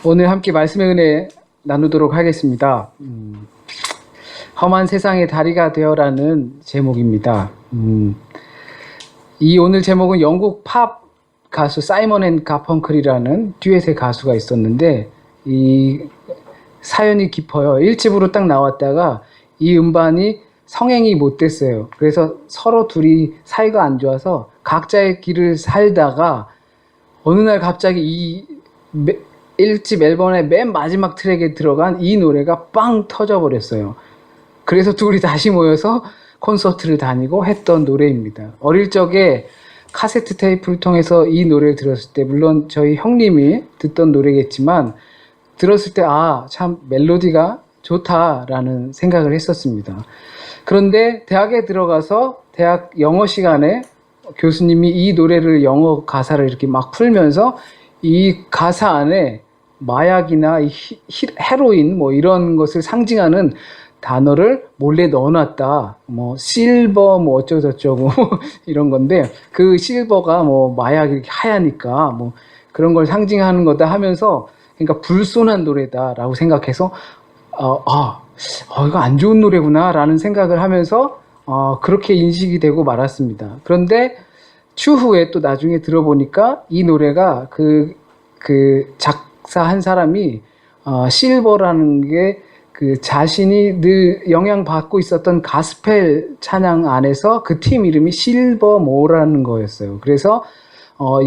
오늘 함께 말씀의 은혜 나누도록 하겠습니다. 험한 세상의 다리가 되어라는 제목입니다. 이 오늘 제목은 영국 팝 가수 사이먼 앤 가펑클이라는 듀엣의 가수가 있었는데 이 사연이 깊어요. 1집으로 딱 나왔다가 이 음반이 성행이 못 됐어요. 그래서 서로 둘이 사이가 안 좋아서 각자의 길을 살다가 어느 날 갑자기 이 1집 앨범의 맨 마지막 트랙에 들어간 이 노래가 빵 터져버렸어요. 그래서 둘이 다시 모여서 콘서트를 다니고 했던 노래입니다. 어릴 적에 카세트 테이프를 통해서 이 노래를 들었을 때, 물론 저희 형님이 듣던 노래겠지만 들었을 때 참 멜로디가 좋다라는 생각을 했었습니다. 그런데 대학에 들어가서 대학 영어 시간에 교수님이 이 노래를 영어 가사를 이렇게 막 풀면서 이 가사 안에 마약이나 헤로인 뭐 이런 것을 상징하는 단어를 몰래 넣어놨다. 뭐 실버 뭐 어쩌고저쩌고 이런 건데 그 실버가 뭐 마약 이렇게 하얘니까 뭐 그런 걸 상징하는 거다 하면서 그러니까 불손한 노래다라고 생각해서 이거 안 좋은 노래구나라는 생각을 하면서 그렇게 인식이 되고 말았습니다. 그런데 추후에 또 나중에 들어보니까 이 노래가 그 작사한 사람이 실버라는 게 그 자신이 늘 영향받고 있었던 가스펠 찬양 안에서 그 팀 이름이 실버모라는 거였어요. 그래서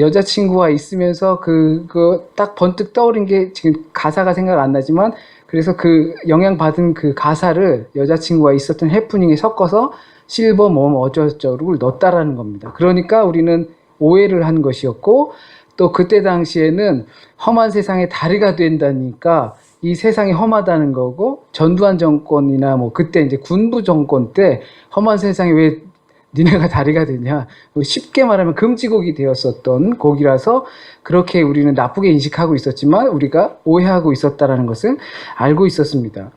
여자친구와 있으면서 그 딱 번뜩 떠오른 게 지금 가사가 생각 안 나지만 그래서 그 영향받은 그 가사를 여자친구와 있었던 해프닝에 섞어서 실버모 어쩌고저쩌고를 넣었다라는 겁니다. 그러니까 우리는 오해를 한 것이었고 또 그때 당시에는 험한 세상의 다리가 된다니까 이 세상이 험하다는 거고 전두환 정권이나 뭐 그때 이제 군부 정권 때 험한 세상에 왜 니네가 다리가 되냐 쉽게 말하면 금지곡이 되었었던 곡이라서 그렇게 우리는 나쁘게 인식하고 있었지만 우리가 오해하고 있었다라는 것을 알고 있었습니다.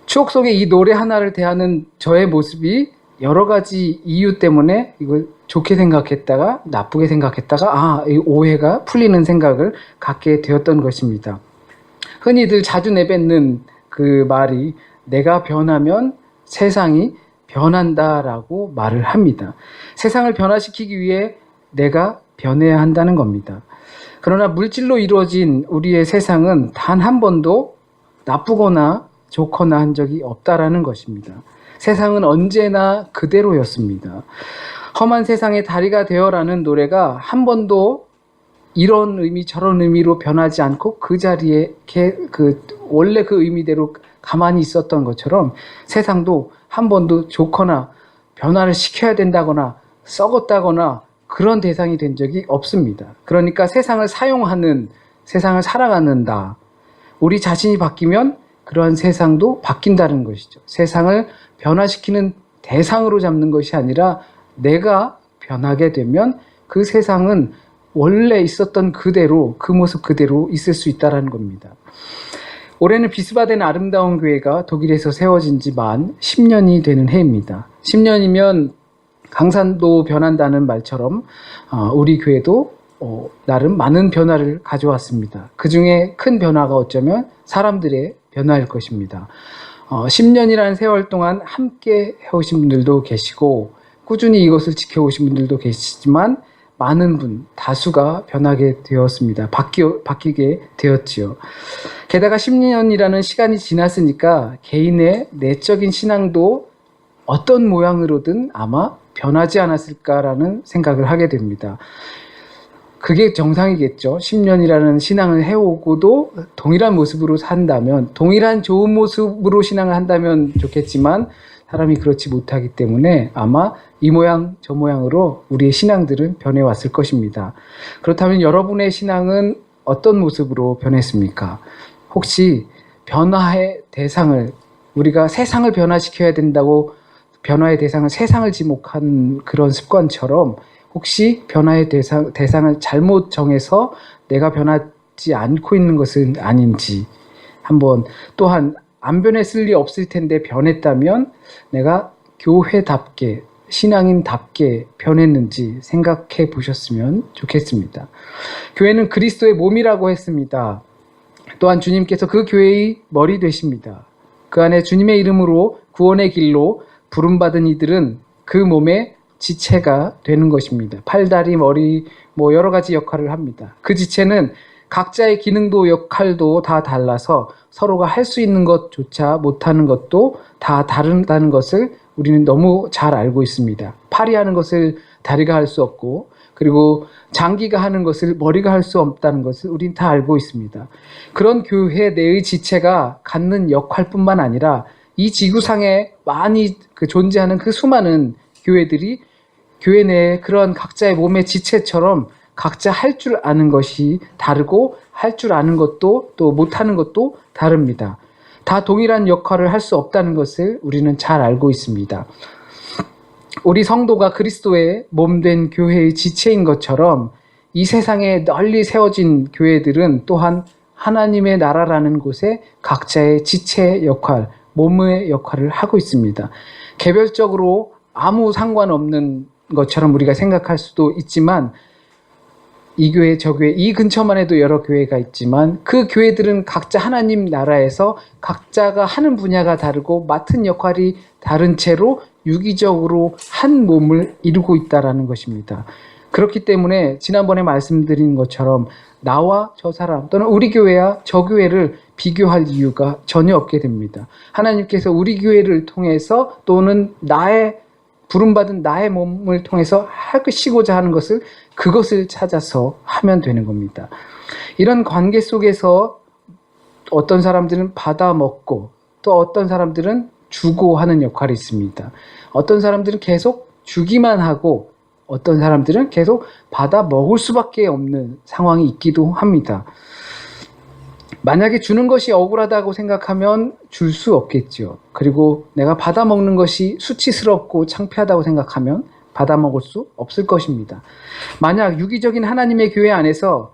추억 속에 이 노래 하나를 대하는 저의 모습이 여러 가지 이유 때문에 이걸 좋게 생각했다가 나쁘게 생각했다가 이 오해가 풀리는 생각을 갖게 되었던 것입니다. 흔히들 자주 내뱉는 그 말이 내가 변하면 세상이 변한다라고 말을 합니다. 세상을 변화시키기 위해 내가 변해야 한다는 겁니다. 그러나 물질로 이루어진 우리의 세상은 단 한 번도 나쁘거나 좋거나 한 적이 없다라는 것입니다. 세상은 언제나 그대로였습니다. 험한 세상의 다리가 되어라는 노래가 한 번도 이런 의미 저런 의미로 변하지 않고 그 자리에 원래 그 의미대로 가만히 있었던 것처럼 세상도 한 번도 좋거나 변화를 시켜야 된다거나 썩었다거나 그런 대상이 된 적이 없습니다. 그러니까 세상을 사용하는, 세상을 살아가는다. 우리 자신이 바뀌면 그러한 세상도 바뀐다는 것이죠. 세상을 변화시키는 대상으로 잡는 것이 아니라 내가 변하게 되면 그 세상은 원래 있었던 그대로, 그 모습 그대로 있을 수 있다는 겁니다. 올해는 비스바덴 아름다운 교회가 독일에서 세워진 지 만 10년이 되는 해입니다. 10년이면 강산도 변한다는 말처럼 우리 교회도 나름 많은 변화를 가져왔습니다. 그 중에 큰 변화가 어쩌면 사람들의 변화일 것입니다. 10년이라는 세월 동안 함께 해오신 분들도 계시고 꾸준히 이것을 지켜오신 분들도 계시지만 많은 분, 다수가 변하게 되었습니다. 바뀌게 되었지요. 게다가 10년이라는 시간이 지났으니까 개인의 내적인 신앙도 어떤 모양으로든 아마 변하지 않았을까라는 생각을 하게 됩니다. 그게 정상이겠죠. 10년이라는 신앙을 해오고도 동일한 모습으로 산다면, 동일한 좋은 모습으로 신앙을 한다면 좋겠지만 사람이 그렇지 못하기 때문에 아마 이 모양 저 모양으로 우리의 신앙들은 변해왔을 것입니다. 그렇다면 여러분의 신앙은 어떤 모습으로 변했습니까? 혹시 변화의 대상을, 우리가 세상을 변화시켜야 된다고 변화의 대상을 세상을 지목한 그런 습관처럼 혹시 변화의 대상을 잘못 정해서 내가 변하지 않고 있는 것은 아닌지 한번, 또한 안 변했을 리 없을 텐데 변했다면 내가 교회답게 신앙인답게 변했는지 생각해 보셨으면 좋겠습니다. 교회는 그리스도의 몸이라고 했습니다. 또한 주님께서 그 교회의 머리 되십니다. 그 안에 주님의 이름으로 구원의 길로 부름받은 이들은 그 몸의 지체가 되는 것입니다. 팔, 다리, 머리 여러 가지 역할을 합니다. 그 지체는 각자의 기능도 역할도 다 달라서 서로가 할 수 있는 것조차 못하는 것도 다 다르다는 것을 우리는 너무 잘 알고 있습니다. 팔이 하는 것을 다리가 할 수 없고, 그리고 장기가 하는 것을 머리가 할 수 없다는 것을 우리는 다 알고 있습니다. 그런 교회 내의 지체가 갖는 역할뿐만 아니라 이 지구상에 많이 존재하는 그 수많은 교회들이 교회 내에 그런 각자의 몸의 지체처럼 각자 할 줄 아는 것이 다르고 할 줄 아는 것도 또 못하는 것도 다릅니다. 다 동일한 역할을 할 수 없다는 것을 우리는 잘 알고 있습니다. 우리 성도가 그리스도의 몸된 교회의 지체인 것처럼 이 세상에 널리 세워진 교회들은 또한 하나님의 나라라는 곳에 각자의 지체 역할, 몸의 역할을 하고 있습니다. 개별적으로 아무 상관없는 것처럼 우리가 생각할 수도 있지만 이 교회 저 교회 이 근처만 해도 여러 교회가 있지만 그 교회들은 각자 하나님 나라에서 각자가 하는 분야가 다르고 맡은 역할이 다른 채로 유기적으로 한 몸을 이루고 있다는 것입니다. 그렇기 때문에 지난번에 말씀드린 것처럼 나와 저 사람 또는 우리 교회와 저 교회를 비교할 이유가 전혀 없게 됩니다. 하나님께서 우리 교회를 통해서 또는 나의 부름받은 나의 몸을 통해서 하시고자 하는 것을 그것을 찾아서 하면 되는 겁니다. 이런 관계 속에서 어떤 사람들은 받아 먹고 또 어떤 사람들은 주고 하는 역할이 있습니다. 어떤 사람들은 계속 주기만 하고 어떤 사람들은 계속 받아 먹을 수밖에 없는 상황이 있기도 합니다. 만약에 주는 것이 억울하다고 생각하면 줄 수 없겠죠. 그리고 내가 받아 먹는 것이 수치스럽고 창피하다고 생각하면 받아 먹을 수 없을 것입니다. 만약 유기적인 하나님의 교회 안에서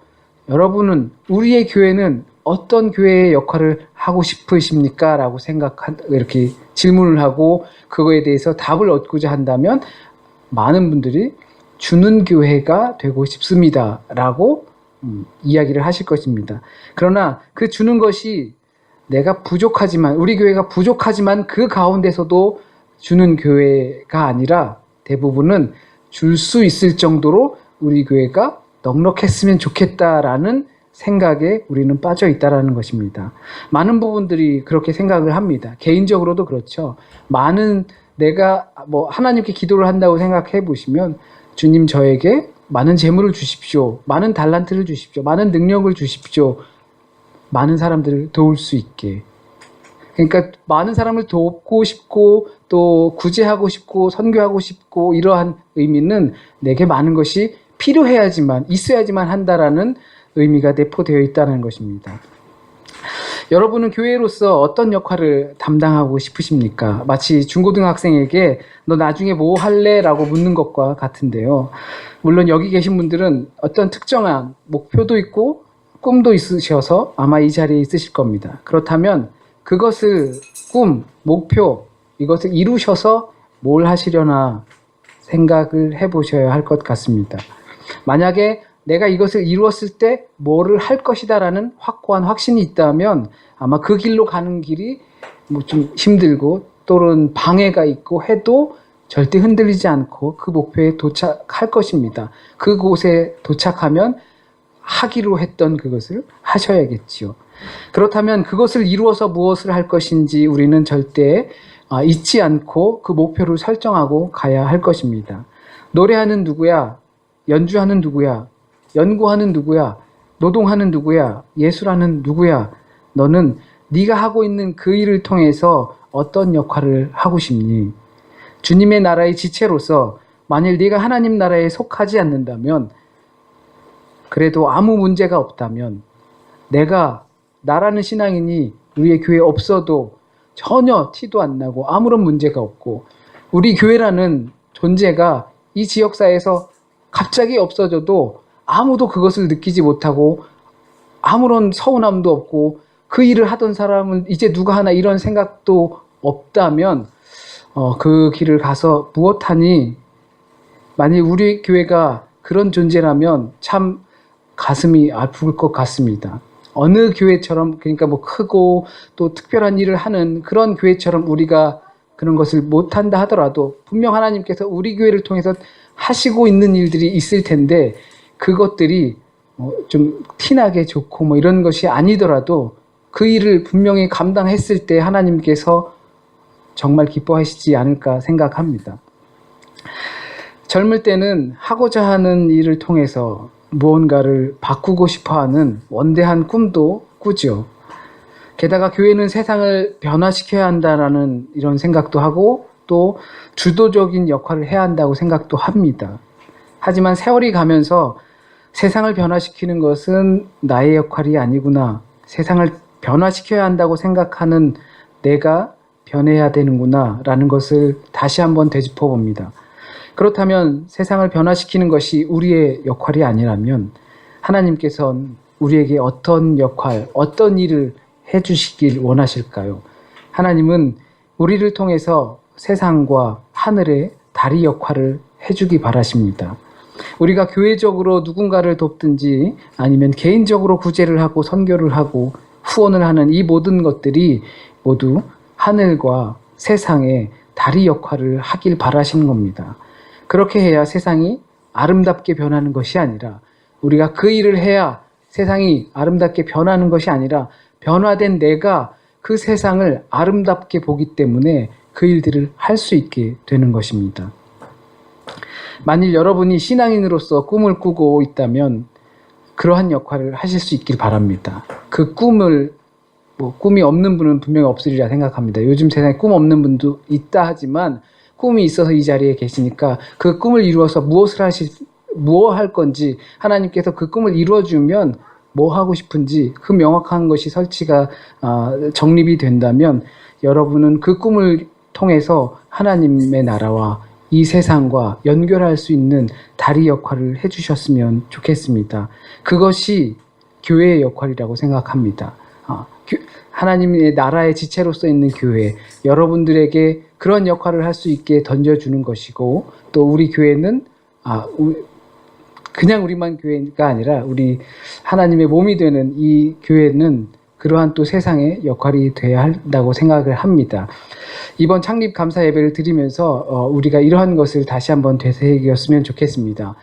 여러분은 우리의 교회는 어떤 교회의 역할을 하고 싶으십니까? 라고 이렇게 질문을 하고 그거에 대해서 답을 얻고자 한다면 많은 분들이 주는 교회가 되고 싶습니다. 라고 이야기를 하실 것입니다. 그러나 그 주는 것이 내가 부족하지만 우리 교회가 부족하지만 그 가운데서도 주는 교회가 아니라 대부분은 줄 수 있을 정도로 우리 교회가 넉넉했으면 좋겠다라는 생각에 우리는 빠져 있다라는 것입니다. 많은 부분들이 그렇게 생각을 합니다. 개인적으로도 그렇죠. 내가 하나님께 기도를 한다고 생각해 보시면 주님 저에게 많은 재물을 주십시오. 많은 달란트를 주십시오. 많은 능력을 주십시오. 많은 사람들을 도울 수 있게. 그러니까 많은 사람을 돕고 싶고 또 구제하고 싶고 선교하고 싶고 이러한 의미는 내게 많은 것이 필요해야지만 있어야지만 한다라는 의미가 내포되어 있다는 것입니다. 여러분은 교회로서 어떤 역할을 담당하고 싶으십니까? 마치 중고등학생에게 너 나중에 뭐 할래? 라고 묻는 것과 같은데요. 물론 여기 계신 분들은 어떤 특정한 목표도 있고 꿈도 있으셔서 아마 이 자리에 있으실 겁니다. 그렇다면 그것을 목표 이것을 이루셔서 뭘 하시려나 생각을 해보셔야 할 것 같습니다. 만약에 내가 이것을 이루었을 때 뭐를 할 것이다 라는 확고한 확신이 있다면 아마 그 길로 가는 길이 좀 힘들고 또는 방해가 있고 해도 절대 흔들리지 않고 그 목표에 도착할 것입니다. 그곳에 도착하면 하기로 했던 그것을 하셔야겠지요. 그렇다면 그것을 이루어서 무엇을 할 것인지 우리는 절대 잊지 않고 그 목표를 설정하고 가야 할 것입니다. 노래하는 누구야? 연주하는 누구야? 연구하는 누구야? 노동하는 누구야? 예술하는 누구야? 너는 네가 하고 있는 그 일을 통해서 어떤 역할을 하고 싶니? 주님의 나라의 지체로서 만일 네가 하나님 나라에 속하지 않는다면 그래도 아무 문제가 없다면 내가 나라는 신앙인이 우리의 교회에 없어도 전혀 티도 안 나고 아무런 문제가 없고 우리 교회라는 존재가 이 지역사회에서 갑자기 없어져도 아무도 그것을 느끼지 못하고 아무런 서운함도 없고 그 일을 하던 사람은 이제 누가 하나 이런 생각도 없다면 그 길을 가서 무엇하니? 만일 우리 교회가 그런 존재라면 참 가슴이 아플 것 같습니다. 어느 교회처럼, 그러니까 뭐 크고 또 특별한 일을 하는 그런 교회처럼 우리가 그런 것을 못한다 하더라도 분명 하나님께서 우리 교회를 통해서 하시고 있는 일들이 있을 텐데 그것들이 좀 티나게 좋고 뭐 이런 것이 아니더라도 그 일을 분명히 감당했을 때 하나님께서 정말 기뻐하시지 않을까 생각합니다. 젊을 때는 하고자 하는 일을 통해서 무언가를 바꾸고 싶어하는 원대한 꿈도 꾸죠. 게다가 교회는 세상을 변화시켜야 한다라는 이런 생각도 하고 또 주도적인 역할을 해야 한다고 생각도 합니다. 하지만 세월이 가면서 세상을 변화시키는 것은 나의 역할이 아니구나. 세상을 변화시켜야 한다고 생각하는 내가 변해야 되는구나 라는 것을 다시 한번 되짚어 봅니다. 그렇다면 세상을 변화시키는 것이 우리의 역할이 아니라면 하나님께서는 우리에게 어떤 역할, 어떤 일을 해주시길 원하실까요? 하나님은 우리를 통해서 세상과 하늘의 다리 역할을 해주기 바라십니다. 우리가 교회적으로 누군가를 돕든지 아니면 개인적으로 구제를 하고 선교를 하고 후원을 하는 이 모든 것들이 모두 하늘과 세상의 다리 역할을 하길 바라시는 겁니다. 그렇게 해야 세상이 아름답게 변하는 것이 아니라 우리가 그 일을 해야 세상이 아름답게 변하는 것이 아니라 변화된 내가 그 세상을 아름답게 보기 때문에 그 일들을 할 수 있게 되는 것입니다. 만일 여러분이 신앙인으로서 꿈을 꾸고 있다면 그러한 역할을 하실 수 있길 바랍니다. 그 꿈을 꿈이 없는 분은 분명히 없으리라 생각합니다. 요즘 세상에 꿈 없는 분도 있다 하지만 꿈이 있어서 이 자리에 계시니까 그 꿈을 이루어서 무엇 할 건지 하나님께서 그 꿈을 이루어주면 뭐 하고 싶은지 그 명확한 것이 설치가 정립이 된다면 여러분은 그 꿈을 통해서 하나님의 나라와 이 세상과 연결할 수 있는 다리 역할을 해주셨으면 좋겠습니다. 그것이 교회의 역할이라고 생각합니다. 하나님의 나라의 지체로서 있는 교회, 여러분들에게 그런 역할을 할 수 있게 던져주는 것이고 또 우리 교회는 그냥 우리만 교회가 아니라 우리 하나님의 몸이 되는 이 교회는 그러한 또 세상의 역할이 돼야 한다고 생각을 합니다. 이번 창립 감사 예배를 드리면서 우리가 이러한 것을 다시 한번 되새겼으면 좋겠습니다.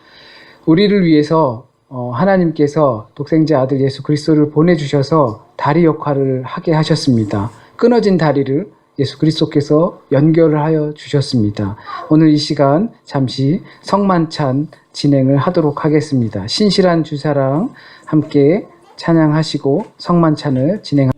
우리를 위해서 하나님께서 독생자 아들 예수 그리스도를 보내주셔서 다리 역할을 하게 하셨습니다. 끊어진 다리를 예수 그리스도께서 연결을 하여 주셨습니다. 오늘 이 시간 잠시 성만찬 진행을 하도록 하겠습니다. 신실한 주사랑 함께 찬양하시고 성만찬을 진행합니다.